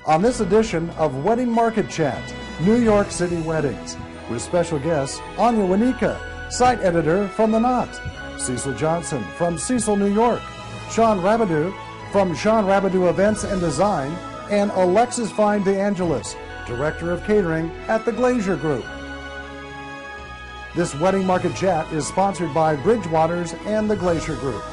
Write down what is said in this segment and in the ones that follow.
On this edition of Wedding Market Chat, New York City Weddings, with special guests Anja Winikka, site editor from The Knot, Cecil Johnson from Cecil, New York, Shawn Rabideau from Shawn Rabideau Events and Design, and Alexis Fine DeAngelis, Director of Catering at the Glacier Group. This Wedding Market Chat is sponsored by Bridgewaters and the Glacier Group,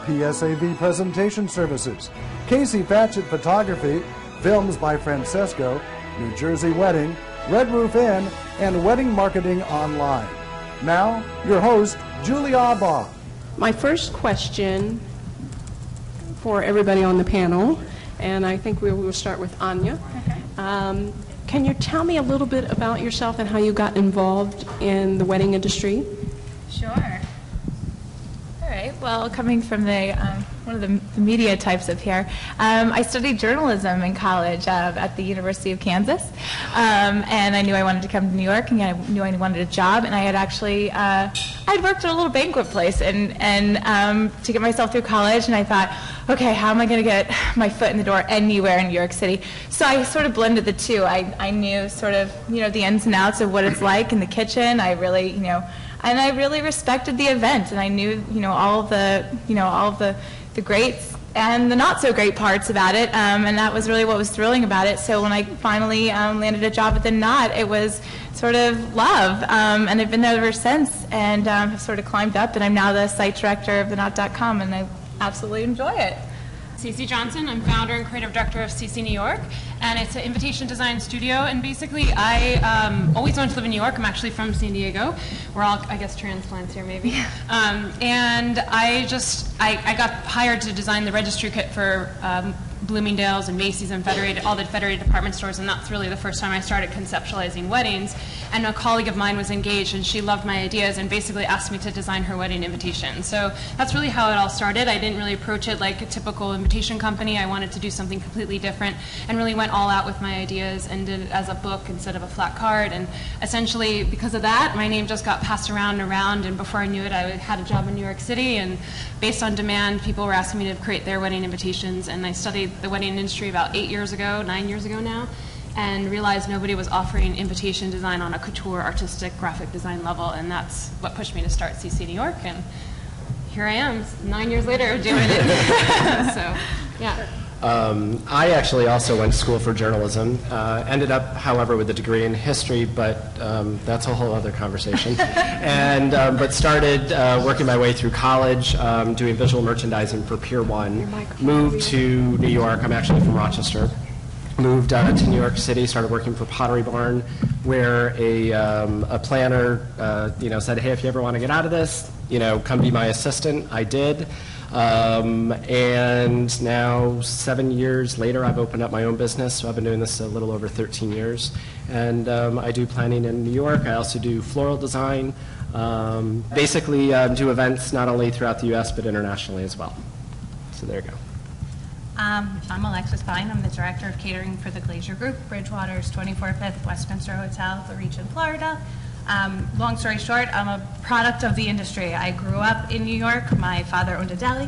PSAV Presentation Services, Casey Fatchett Photography, Films by Francesco, New Jersey Wedding, Red Roof Inn, and Wedding Marketing Online. Now, your host, Julie Abaugh. My first question for everybody on the panel, and I think we will start with Anja. Okay. Can you tell me a little bit about yourself and how you got involved in the wedding industry? Sure. All right. Well, coming from the one of the media types up here, I studied journalism in college at the University of Kansas, and I knew I wanted to come to New York, and I knew I wanted a job, and I had actually I'd worked at a little banquet place, and to get myself through college, and I thought, okay, how am I going to get my foot in the door anywhere in New York City? So I sort of blended the two. I knew sort of the ins and outs of what it's like in the kitchen. I really and I really respected the event, and I knew all of the greats and the not so great parts about it, and that was really what was thrilling about it. So when I finally landed a job at the Knot, it was sort of love, and I've been there ever since, and have sort of climbed up, and I'm now the site director of thenot.com, and I absolutely enjoy it. Ceci Johnson. I'm founder and creative director of Ceci New York, and it's an invitation design studio. And basically, I always wanted to live in New York. I'm actually from San Diego. We're all, I guess, transplants here, maybe. And I got hired to design the registry kit for Bloomingdale's and Macy's and all the Federated department stores, and that's really the first time I started conceptualizing weddings. And a colleague of mine was engaged, and she loved my ideas and basically asked me to design her wedding invitation. So that's really how it all started. I didn't really approach it like a typical invitation company. I wanted to do something completely different and really went all out with my ideas and did it as a book instead of a flat card. And essentially, because of that, my name just got passed around and around, and before I knew it, I had a job in New York City, and based on demand, people were asking me to create their wedding invitations, and I studied the wedding industry about 9 years ago now, and realized nobody was offering invitation design on a couture, artistic, graphic design level, and that's what pushed me to start CC New York, and here I am, 9 years later, doing it. So, yeah. I actually also went to school for journalism, ended up, however, with a degree in history, but that's a whole other conversation. And but started working my way through college, doing visual merchandising for Pier 1, moved to New York. I'm actually from Rochester. Moved to New York City, started working for Pottery Barn, where a planner said, hey, if you ever want to get out of this, come be my assistant. I did. And now 7 years later, I've opened up my own business. So I've been doing this a little over 13 years. And I do planning in New York. I also do floral design. Basically do events not only throughout the U.S. but internationally as well. So there you go. I'm Alexis Fine. I'm the director of catering for the Glacier Group, Bridgewater's 24th Westminster Hotel, the Region, Florida. Long story short, I'm a product of the industry. I grew up in New York. My father owned a deli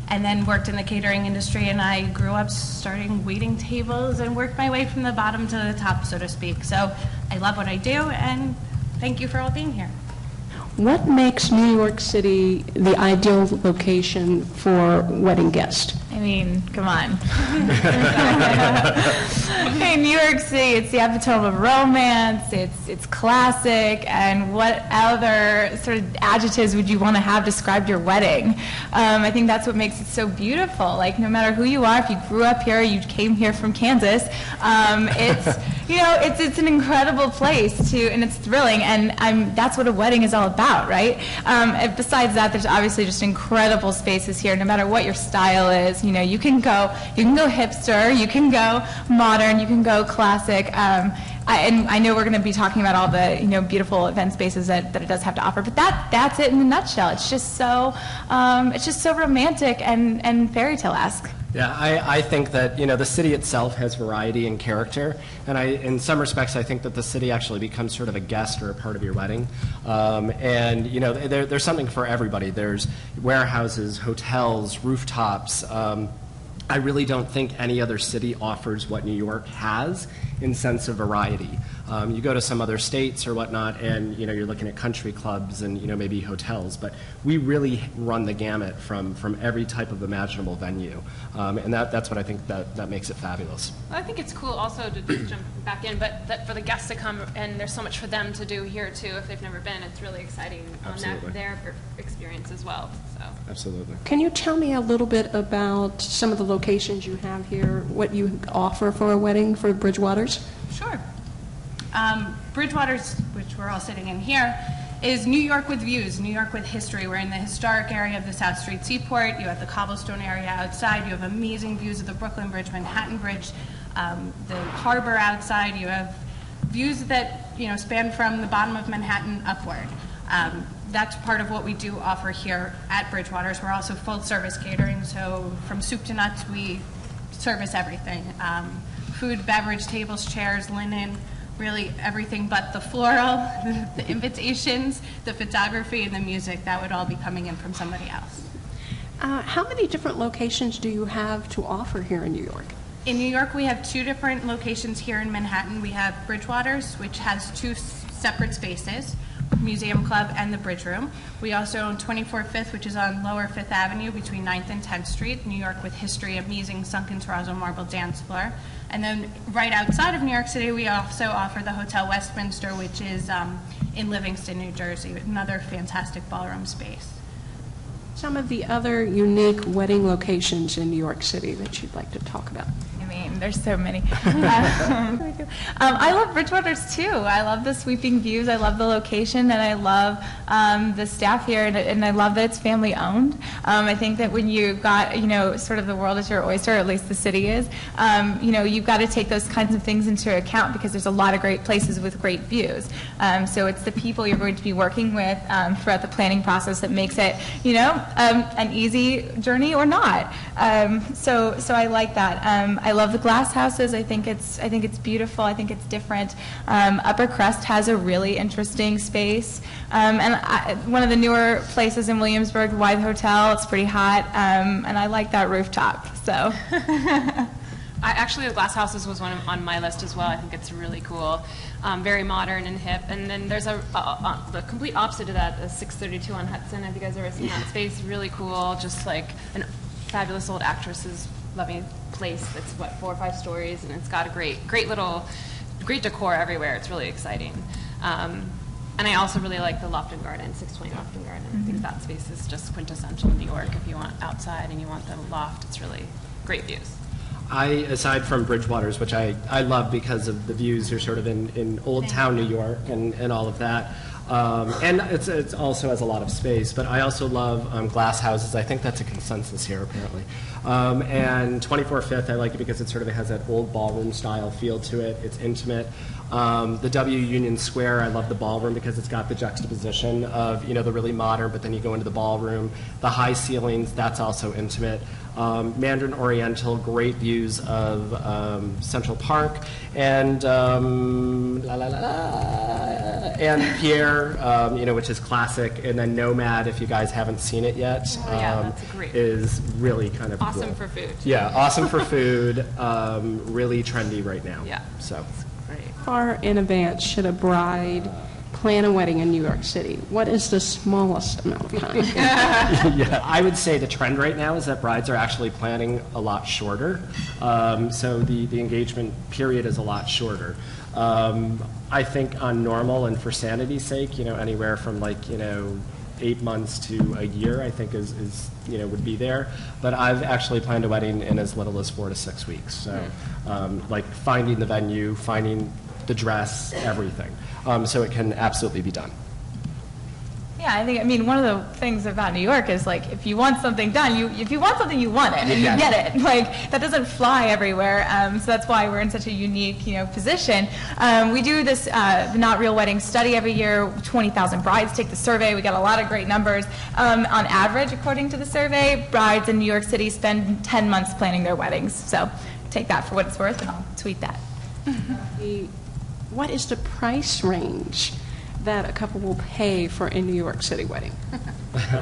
and then worked in the catering industry, and I grew up starting waiting tables and worked my way from the bottom to the top, so to speak. So I love what I do, and thank you for all being here. What makes New York City the ideal location for wedding guests? I mean, come on. Hey, New York City, it's the epitome of romance, it's classic, and what other sort of adjectives would you want to have describe your wedding? I think that's what makes it so beautiful. Like, no matter who you are, if you grew up here, you came here from Kansas, it's an incredible place and it's thrilling, and that's what a wedding is all about, right? Besides that, there's obviously just incredible spaces here, no matter what your style is. You can go hipster, you can go modern, you can go classic. I know we're going to be talking about all the beautiful event spaces that it does have to offer, but that's it in a nutshell. It's just so romantic and fairy tale-esque. Yeah, I think that the city itself has variety and character, and in some respects I think that the city actually becomes sort of a guest or a part of your wedding, and there's something for everybody. There's warehouses, hotels, rooftops. I really don't think any other city offers what New York has in sense of variety. You go to some other states or whatnot, and you're looking at country clubs and maybe hotels, but we really run the gamut from every type of imaginable venue, and that's what I think that makes it fabulous. Well, I think it's cool also to just jump back in, but that for the guests to come, and there's so much for them to do here too. If they've never been, it's really exciting on their experience as well. So. Absolutely. Can you tell me a little bit about some of the locations you have here, what you offer for a wedding for Bridgewaters? Sure. Bridgewaters, which we're all sitting in here, is New York with views, New York with history. We're in the historic area of the South Street Seaport. You have the cobblestone area outside. You have amazing views of the Brooklyn Bridge, Manhattan Bridge, the harbor outside. You have views that span from the bottom of Manhattan upward. That's part of what we do offer here at Bridgewaters. We're also full-service catering, so from soup to nuts, we service everything. Food, beverage, tables, chairs, linen, really everything but the floral, the invitations, the photography, and the music. That would all be coming in from somebody else. How many different locations do you have to offer here in New York? In New York, we have 2 different locations here in Manhattan. We have Bridgewaters, which has 2 separate spaces, Museum Club and the Bridge Room. We also own 24 Fifth, which is on Lower Fifth Avenue between 9th and 10th Street, New York with history, amazing sunken terrazzo marble dance floor. And then right outside of New York City, we also offer the Hotel Westminster, which is in Livingston, New Jersey, another fantastic ballroom space. Some of the other unique wedding locations in New York City that you'd like to talk about? I mean, there's so many. I love Bridgewaters too. I love the sweeping views. I love the location, and I love the staff here, and I love that it's family owned. I think that when you got, sort of the world is your oyster, or at least the city is, you've got to take those kinds of things into account because there's a lot of great places with great views. So it's the people you're going to be working with throughout the planning process that makes it, an easy journey or not. So I like that. I love the glass houses. I think it's beautiful. I think it's different. Upper Crust has a really interesting space. One of the newer places in Williamsburg, the Wythe Hotel, it's pretty hot, and I like that rooftop. So. Actually, the glass houses was one on my list as well. I think it's really cool, very modern and hip. And then there's the complete opposite of that, the 632 on Hudson. Have you guys ever seen that space? Really cool, just like an fabulous old actress's loving place that's 4 or 5 stories, and it's got a great decor everywhere. It's really exciting. And I also really like the Lofton Garden, 620 Lofton Garden. I think that space is just quintessential New York. If you want outside and you want the loft, it's really great views. Aside from Bridgewaters, which I love because of the views, you're sort of in Old Town New York and all of that. And it's also has a lot of space, but I also love glass houses. I think that's a consensus here, apparently. And 24 Fifth, I like it because it sort of has that old ballroom style feel to it. It's intimate. The W Union Square, I love the ballroom because it's got the juxtaposition of the really modern, but then you go into the ballroom. The high ceilings, that's also intimate. Mandarin Oriental, great views of Central Park, and and Pierre, which is classic, and then Nomad, if you guys haven't seen it yet, that's great. Is really kind of awesome cool. For food. Yeah, awesome for food. Really trendy right now. Yeah. So. How far in advance should a bride plan a wedding in New York City? What is the smallest amount of time? Yeah, I would say the trend right now is that brides are actually planning a lot shorter. So the engagement period is a lot shorter. I think on normal and for sanity's sake, anywhere from 8 months to a year, I think is would be there. But I've actually planned a wedding in as little as 4 to 6 weeks. So finding the venue, finding the dress, everything. So it can absolutely be done. Yeah, I mean, one of the things about New York is if you want something done, if you want something, you want it, and you get it. That doesn't fly everywhere. So that's why we're in such a unique, position. We do this Not Real Wedding study every year. 20,000 brides take the survey. We got a lot of great numbers. On average, according to the survey, brides in New York City spend 10 months planning their weddings. So take that for what it's worth, and I'll tweet that. What is the price range that a couple will pay for a New York City wedding?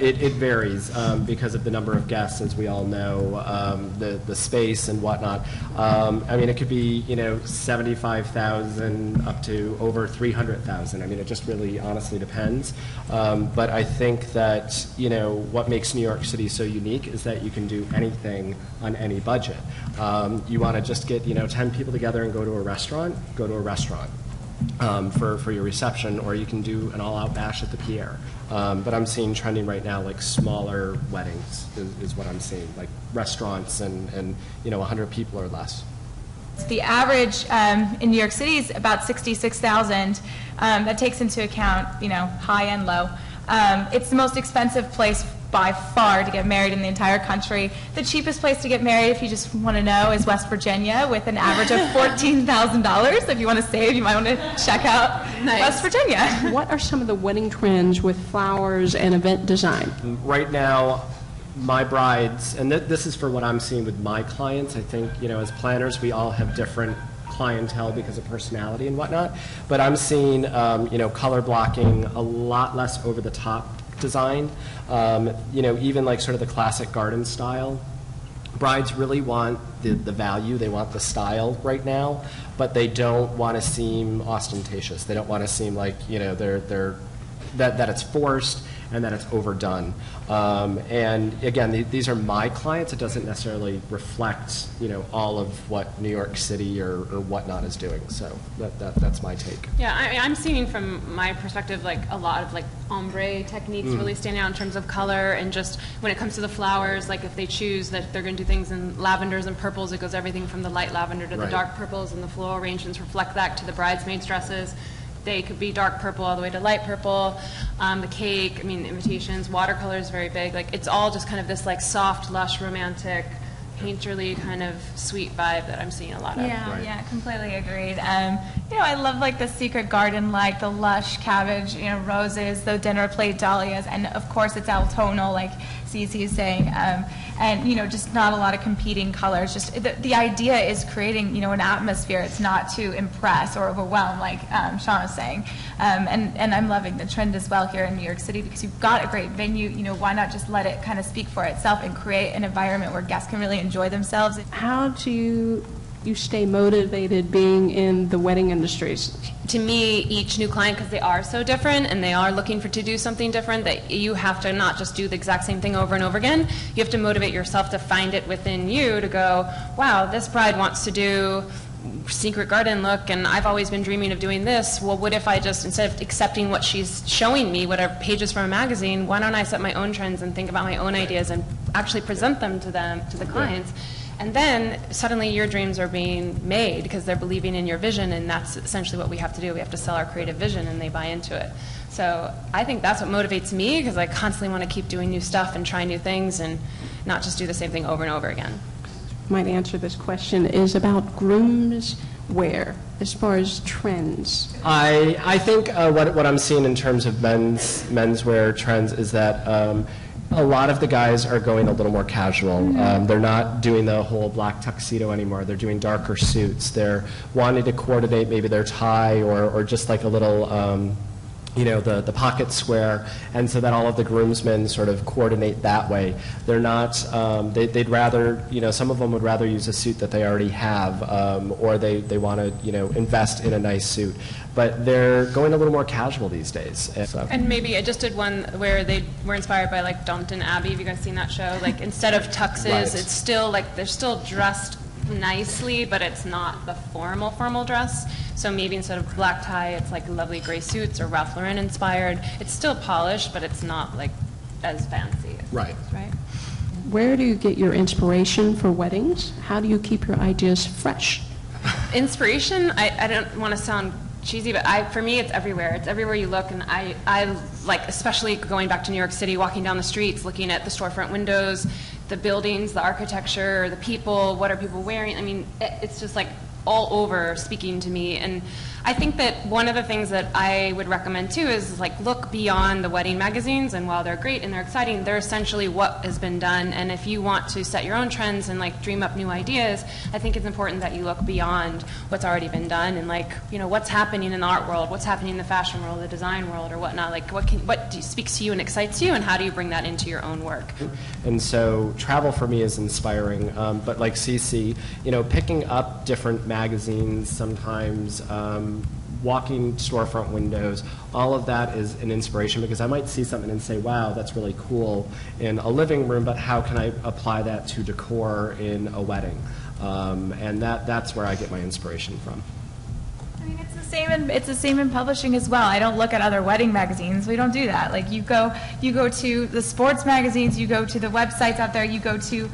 It varies because of the number of guests, as we all know, the space and whatnot. I mean, it could be, 75,000 up to over 300,000. I mean, it just really honestly depends. But I think that, what makes New York City so unique is that you can do anything on any budget. You want to just get, 10 people together and go to a restaurant, for your reception, or you can do an all-out bash at the Pierre. But I'm seeing trending right now like smaller weddings is what I'm seeing, like restaurants and 100 people or less. The average in New York City is about 66,000. That takes into account, high and low. It's the most expensive place by far to get married in the entire country. The cheapest place to get married, if you just want to know, is West Virginia, with an average of $14,000. If you want to save, you might want to check out West Virginia. What are some of the wedding trends with flowers and event design? Right now, my brides, and this is for what I'm seeing with my clients, I think, as planners, we all have different clientele because of personality and whatnot, but I'm seeing, color blocking, a lot less over the top design, even like sort of the classic garden style. Brides really want the value, they want the style right now, but they don't want to seem ostentatious. They don't want to seem like, that it's forced and that it's overdone. And again, these are my clients. It doesn't necessarily reflect, all of what New York City or whatnot is doing. So that's my take. Yeah, I'm seeing from my perspective, like a lot of like ombre techniques really stand out in terms of color, and just when it comes to the flowers, like if they choose that they're going to do things in lavenders and purples, it goes everything from the light lavender to the dark purples, and the floral arrangements reflect that to the bridesmaids' dresses. They could be dark purple all the way to light purple. The cake, invitations, watercolor is very big. Like, it's all just kind of this like soft, lush, romantic, painterly kind of sweet vibe that I'm seeing a lot of. Yeah, completely agreed. I love like the secret garden, like the lush cabbage, roses, the dinner plate dahlias, and of course it's autumnal, like Ceci is saying, and just not a lot of competing colors. Just the idea is creating an atmosphere. It's not to impress or overwhelm, like Shawn was saying, and I'm loving the trend as well here in New York City, because you've got a great venue. Why not just let it kind of speak for itself and create an environment where guests can really enjoy themselves? How do you stay motivated being in the wedding industries? To me, each new client, because they are so different and they are looking to do something different, that you have to not just do the exact same thing over and over again. You have to motivate yourself to find it within you to go, wow, this bride wants to do secret garden look, and I've always been dreaming of doing this. Well, what if I just, instead of accepting what she's showing me, whatever pages from a magazine, why don't I set my own trends and think about my own ideas and actually present them to the clients? And then suddenly your dreams are being made because they're believing in your vision, and that's essentially what we have to do. We have to sell our creative vision, and they buy into it. So I think that's what motivates me, because I constantly want to keep doing new stuff and try new things and not just do the same thing over and over again. Might answer this question is about grooms wear as far as trends. I think what I'm seeing in terms of menswear trends is that a lot of the guys are going a little more casual. They're not doing the whole black tuxedo anymore. They're doing darker suits. They're wanting to coordinate maybe their tie or just like a little, the pocket square, and so that all of the groomsmen sort of coordinate that way. They're not, they'd rather, some of them would rather use a suit that they already have, or they want to, invest in a nice suit. But they're going a little more casual these days. And maybe I just did one where they were inspired by like Downton Abbey. Have you guys seen that show? Like, instead of tuxes, it's still like they're still dressed nicely, but it's not the formal dress. So maybe instead of black tie, it's like lovely gray suits or Ralph Lauren inspired. It's still polished, but it's not like as fancy. Right. Where do you get your inspiration for weddings? How do you keep your ideas fresh? Inspiration, I don't want to sound cheesy, but for me, it's everywhere. It's everywhere you look, and I like, especially going back to New York City, walking down the streets, looking at the storefront windows, the buildings, the architecture, the people, what are people wearing? I mean, it's just like all over speaking to me. And I think that one of the things that I would recommend too is like look beyond the wedding magazines, and while they're great and they're exciting, they're essentially what has been done. And if you want to set your own trends and like dream up new ideas, I think it's important that you look beyond what's already been done and like, you know, what's happening in the art world, what's happening in the fashion world, the design world or whatnot, like what speaks to you and excites you, and how do you bring that into your own work? And so travel for me is inspiring, but like Ceci, you know, picking up different magazines sometimes, walking storefront windows, all of that is an inspiration, because I might see something and say, wow, that's really cool in a living room, but how can I apply that to decor in a wedding? And that's where I get my inspiration from. I mean, it's the same in publishing as well. I don't look at other wedding magazines. We don't do that. Like you go to the sports magazines, you go to the websites out there, you go to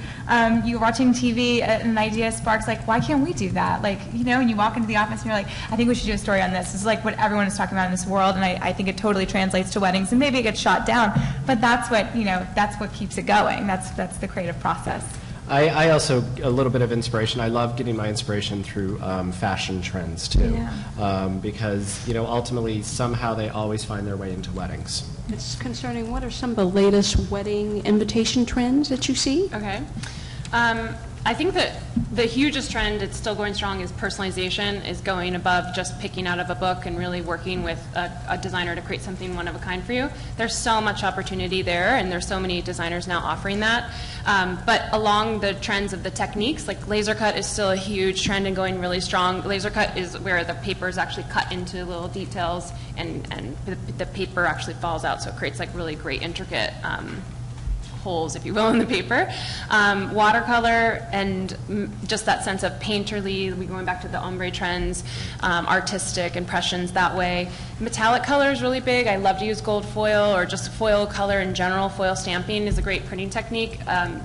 you're watching TV, and an idea sparks. Like, why can't we do that? Like, you know, and you walk into the office and you're like, I think we should do a story on this. It's like what everyone is talking about in this world, and I think it totally translates to weddings. And maybe it gets shot down, but that's what keeps it going. That's the creative process. I also, a little bit of inspiration, I love getting my inspiration through fashion trends too. Yeah. Because, you know, ultimately somehow they always find their way into weddings. It's concerning, what are some of the latest wedding invitation trends that you see? Okay. I think that the hugest trend, it's still going strong, is personalization, is going above just picking out of a book and really working with a designer to create something one of a kind for you. There's so much opportunity there, and there's so many designers now offering that. But along the trends of the techniques, like laser cut is still a huge trend and going really strong. Laser cut is where the paper is actually cut into little details, and the paper actually falls out, so it creates like really great intricate holes, if you will, in the paper. Watercolor and just that sense of painterly, we going back to the ombre trends, artistic impressions that way. Metallic color is really big. I love to use gold foil or just foil color in general. Foil stamping is a great printing technique.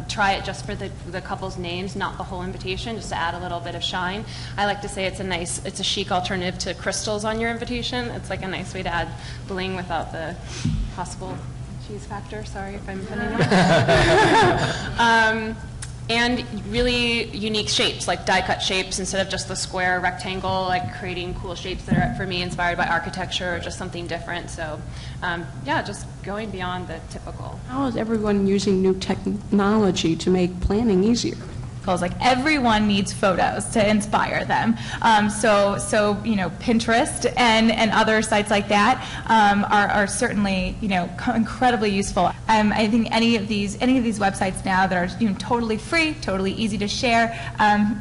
Try it just for the couple's names, not the whole invitation, just to add a little bit of shine. I like to say it's a chic alternative to crystals on your invitation. It's like a nice way to add bling without the possible cheese factor. Sorry if I'm putting it. And really unique shapes, like die-cut shapes instead of just the square rectangle, like creating cool shapes that are, for me, inspired by architecture or just something different. So, yeah, just going beyond the typical. How is everyone using new technology to make planning easier? Like everyone needs photos to inspire them. So you know, Pinterest and other sites like that are certainly, you know, incredibly useful. I think any of these websites now that are, you know, totally free, totally easy to share,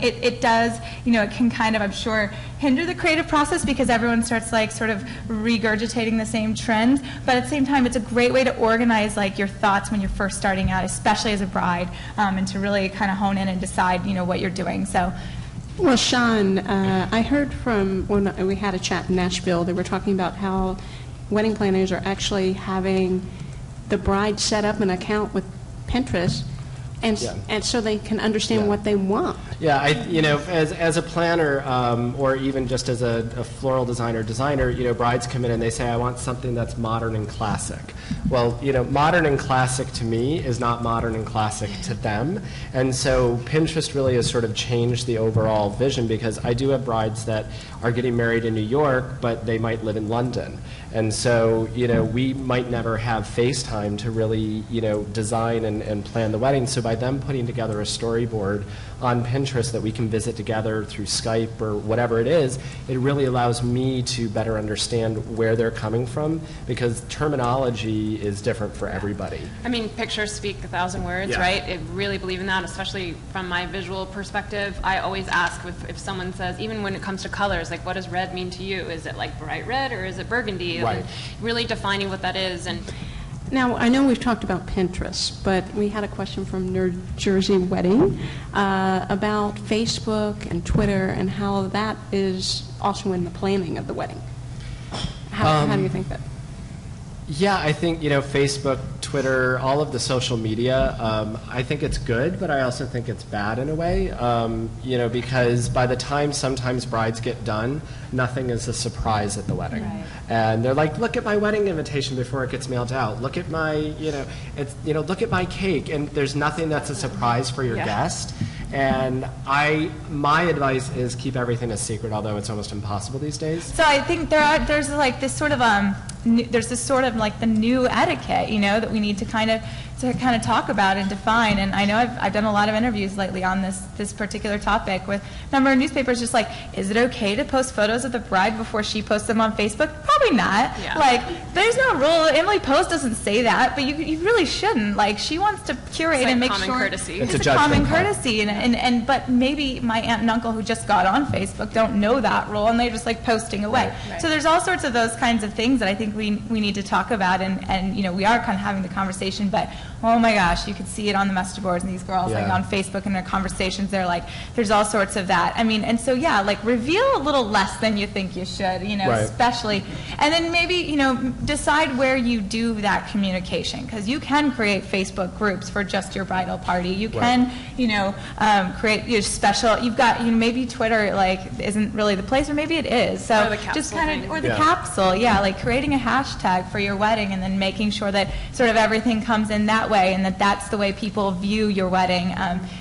it does, you know, it can kind of, I'm sure, hinder the creative process because everyone starts like sort of regurgitating the same trends. But at the same time, it's a great way to organize like your thoughts when you're first starting out, especially as a bride, and to really kind of hone in and decide, you know, what you're doing. So. Well, Shawn, I heard from when we had a chat in Nashville, they were talking about how wedding planners are actually having the bride set up an account with Pinterest, and so they can understand what they want. Yeah, you know, as a planner, or even just as a floral designer, you know, brides come in and they say, I want something that's modern and classic. Well, you know, modern and classic to me is not modern and classic to them. And so Pinterest really has sort of changed the overall vision, because I do have brides that are getting married in New York, but they might live in London. And so, you know, we might never have FaceTime to really, you know, design and plan the wedding. So by them putting together a storyboard on Pinterest that we can visit together through Skype or whatever it is, it really allows me to better understand where they're coming from, because terminology is different for everybody. I mean, pictures speak 1,000 words, right? I really believe in that, especially from my visual perspective. I always ask if someone says, even when it comes to colors, like, what does red mean to you? Is it like bright red or is it burgundy? Right. And really defining what that is. And now, I know we've talked about Pinterest, but we had a question from New Jersey Wedding about Facebook and Twitter and how that is also in the planning of the wedding. How do you think that? Yeah, I think, you know, Facebook, Twitter, all of the social media, I think it's good, but I also think it's bad in a way, you know, because by the time sometimes brides get done, nothing is a surprise at the wedding. Right. And they're like, look at my wedding invitation before it gets mailed out. Look at my, look at my cake. And there's nothing that's a surprise for your guest. And my advice is keep everything a secret, although it's almost impossible these days. So I think there's like this sort of there's this sort of like the new etiquette, you know, that we need to kind of talk about and define. And I know I've done a lot of interviews lately on this particular topic with a number of newspapers, just like, is it okay to post photos of the bride before she posts them on Facebook? Probably not. Yeah. Like, there's no rule. Emily Post doesn't say that, but you really shouldn't. Like, she wants to curate like and make common sure courtesy. It's a common courtesy. But maybe my aunt and uncle who just got on Facebook don't know that rule, and they're just like posting away. Right. So there's all sorts of those kinds of things that I think we need to talk about, and you know, we are kind of having the conversation, but oh my gosh, you could see it on the message boards and these girls like on Facebook and their conversations. They're like, there's all sorts of that. I mean, and so yeah, like reveal a little less than you think you should, you know, especially, and then maybe, you know, decide where you do that communication, because you can create Facebook groups for just your bridal party. You can, you know, create your special. You've got, you know, maybe Twitter like isn't really the place, or maybe it is. So just kind of, or the capsule, like creating a hashtag for your wedding, and then making sure that sort of everything comes in that way, and that's the way people view your wedding,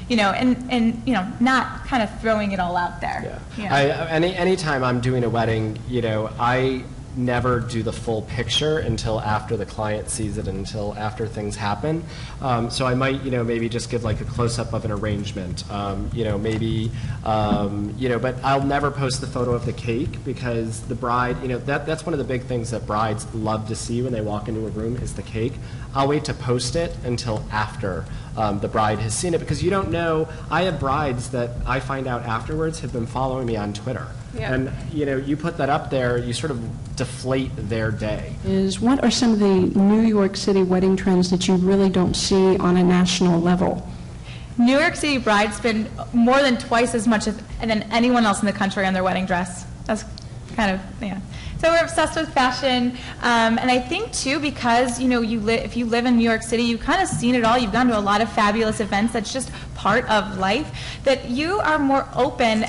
you know, and you know, not kind of throwing it all out there. Anytime I'm doing a wedding, you know, I never do the full picture until after the client sees it, until after things happen. So I might, you know, maybe just give like a close-up of an arrangement, you know, maybe, you know, but I'll never post the photo of the cake, because the bride, you know, that's one of the big things that brides love to see when they walk into a room is the cake. I'll wait to post it until after the bride has seen it, because you don't know. I have brides that I find out afterwards have been following me on Twitter. Yeah. And, you know, you put that up there, you sort of deflate their day. What are some of the New York City wedding trends that you really don't see on a national level? New York City brides spend more than twice as much than anyone else in the country on their wedding dress. That's kind of, So we're obsessed with fashion, and I think too, because you know, if you live in New York City, you've kind of seen it all. You've gone to a lot of fabulous events. That's just part of life. That you are more open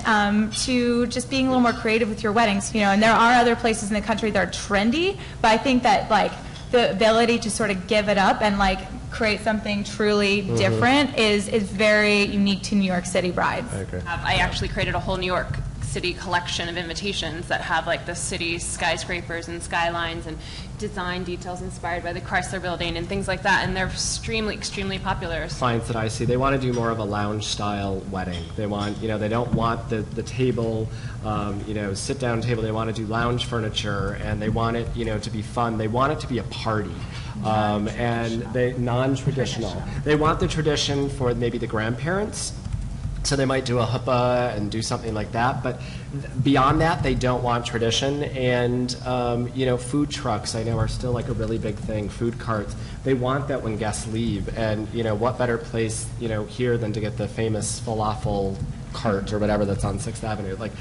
to just being a little more creative with your weddings. You know, and there are other places in the country that are trendy, but I think that like the ability to sort of give it up and like create something truly different is very unique to New York City brides. I actually created a whole New York City collection of invitations that have like the city's skyscrapers and skylines and design details inspired by the Chrysler Building and things like that, and they're extremely popular. Clients that I see, they want to do more of a lounge style wedding. They want, you know, they don't want the table, you know, sit down table. They want to do lounge furniture, and they want it, you know, to be fun. They want it to be a party. And they non-traditional. They want the tradition for maybe the grandparents. So they might do a huppah and do something like that, but beyond that, they don't want tradition. And you know, food trucks, I know, are still like a really big thing. Food carts, they want that when guests leave. And you know, what better place, you know, here than to get the famous falafel cart or whatever that's on 6th Avenue? Like,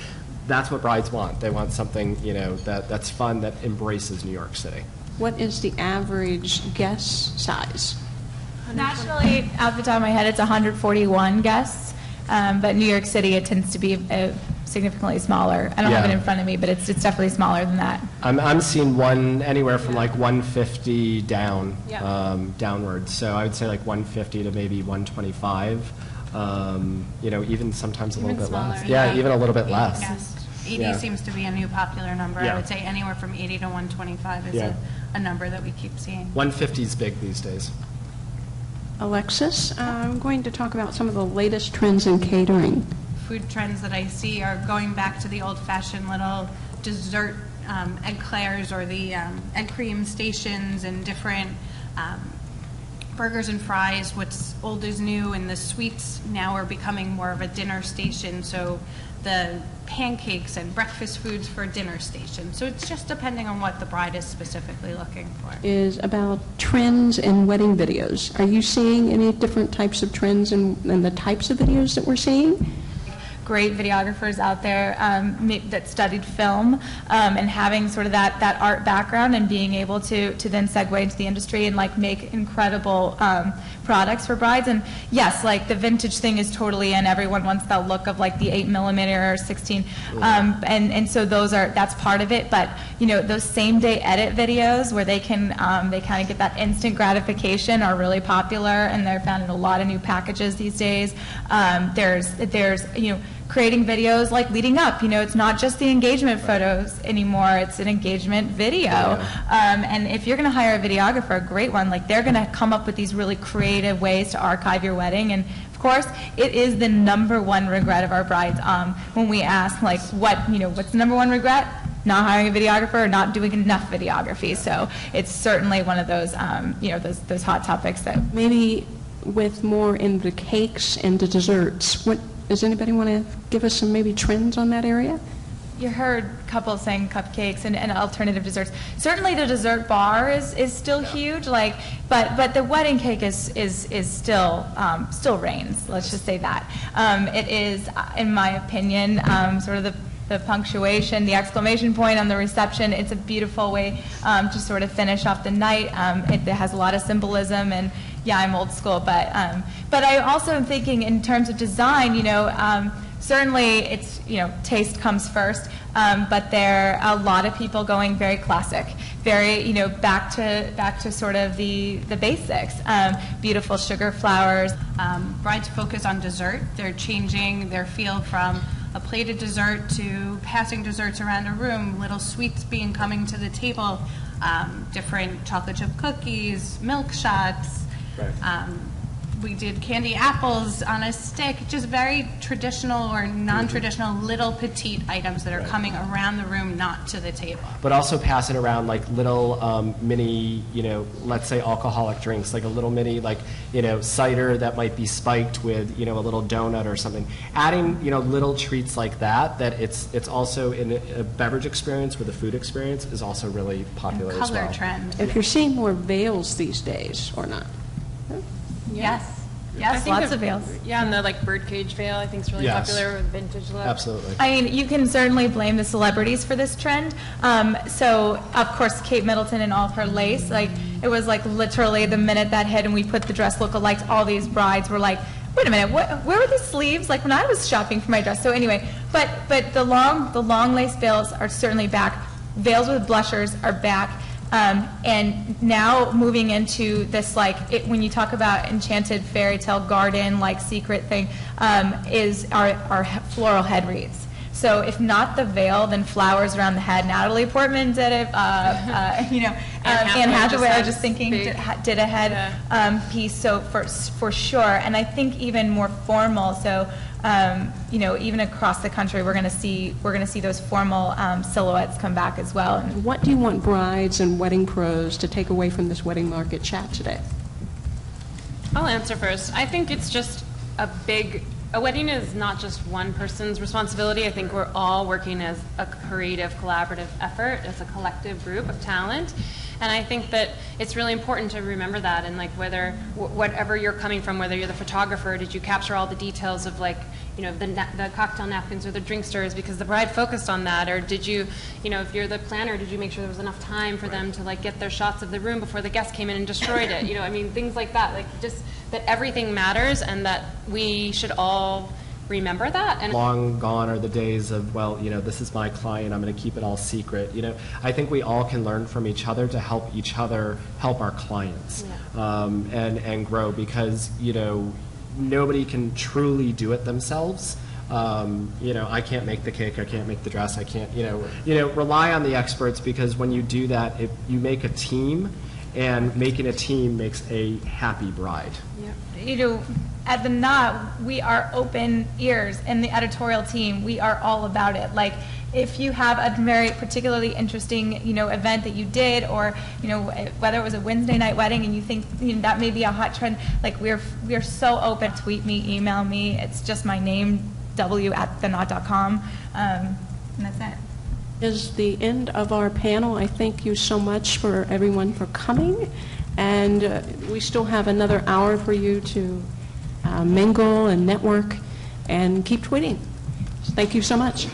that's what brides want. They want something, you know, that's fun, that embraces New York City. What is the average guest size? Nationally, off the top of my head, it's 141 guests. But New York City, it tends to be significantly smaller. I don't have it in front of me, but it's definitely smaller than that. I'm seeing anywhere from like 150 down, downwards. So I would say like 150 to maybe 125. You know, even sometimes a little bit less. Yeah, even a little bit less. Yes. 80 seems to be a new popular number. I would say anywhere from 80 to 125 is a number that we keep seeing. 150 is big these days. Alexis, I'm going to talk about some of the latest trends in catering. Food trends that I see are going back to the old-fashioned little dessert eclairs or the egg cream stations and different burgers and fries. What's old is new, and the sweets now are becoming more of a dinner station. So the pancakes and breakfast foods for a dinner station. So it's just depending on what the bride is specifically looking for. Is about trends in wedding videos. Are you seeing any different types of trends in the types of videos that we're seeing? Great videographers out there that studied film and having sort of that art background and being able to then segue into the industry and like make incredible products for brides. And yes, like the vintage thing is totally in. Everyone wants that look of like the 8mm or 16, and so that's part of it. But those same day edit videos where they kind of get that instant gratification are really popular, and they're found in a lot of new packages these days. There's creating videos like leading up. It's not just the engagement photos anymore, it's an engagement video. And if you're going to hire a videographer, a great one, like they're going to come up with these really creative ways to archive your wedding. And of course, it is the #1 regret of our brides when we ask, like, what's the #1 regret? Not hiring a videographer or not doing enough videography. So it's certainly one of those, those hot topics that Maybe with more in the cakes and the desserts. Does anybody want to give us some maybe trends on that area? you heard couples saying cupcakes and alternative desserts. Certainly the dessert bar is still huge, but the wedding cake is still reigns. Let's just say that. It is, in my opinion, sort of the punctuation, the exclamation point on the reception. It's a beautiful way to sort of finish off the night. It has a lot of symbolism, and yeah, I'm old school, but I also am thinking in terms of design, certainly it's, taste comes first, but there are a lot of people going very classic, very, back to sort of the basics. Beautiful sugar flowers. Brides focus on dessert. They're changing their feel from a plated dessert to passing desserts around a room, little sweets coming to the table, different chocolate chip cookies, milk shots. Right. We did candy apples on a stick, just very traditional or non-traditional little petite items that are coming around the room, not to the table. But also passing around like little mini, let's say alcoholic drinks, like a little mini, cider that might be spiked with, a little donut or something. Adding, little treats like that it's also in a beverage experience with a food experience is also really popular as well. Color trend. If you're seeing more veils these days or not. Yes, lots of veils. Yeah, and the birdcage veil I think is really popular with vintage look. Absolutely. I mean, you can certainly blame the celebrities for this trend. So, of course, Kate Middleton and all of her lace, it was literally the minute that hit and we put the dress lookalikes, all these brides were like, wait a minute, where were these sleeves? Like when I was shopping for my dress. So anyway, but the long lace veils are certainly back. Veils with blushers are back. And now moving into this, when you talk about enchanted fairy tale garden, secret thing, is our floral head wreaths. So if not the veil, then flowers around the head. Natalie Portman did it, Anne Hathaway, I was just thinking, did a head piece, so for sure. And I think even more formal, so even across the country, we're going to see those formal silhouettes come back as well. What do you want brides and wedding pros to take away from this wedding market chat today? I'll answer first. I think it's just a wedding is not just one person's responsibility. I think we're all working as a creative, collaborative effort, as a collective group of talent. And I think that it's really important to remember that, and whatever you're coming from, whether you're the photographer, did you capture all the details of the cocktail napkins or the drink stirs because the bride focused on that, or did you, if you're the planner, did you make sure there was enough time for them to get their shots of the room before the guests came in and destroyed it? Things like that, just that everything matters and that we should all remember that. And long gone are the days of, this is my client, I'm going to keep it all secret. I think we all can learn from each other to help each other help our clients and grow, because nobody can truly do it themselves. I can't make the cake, I can't make the dress, I can't, rely on the experts, because when you do that, you make a team, and making a team makes a happy bride. At the Knot, we are open ears, and the editorial team, we are all about it. If you have a very particularly interesting, event that you did, or, whether it was a Wednesday night wedding and you think that may be a hot trend, we're so open. Tweet me, email me. It's just my name, w@thenot.com, and that's it. Is the end of our panel. I thank you so much for everyone for coming, and we still have another hour for you to mingle and network and keep tweeting. Thank you so much.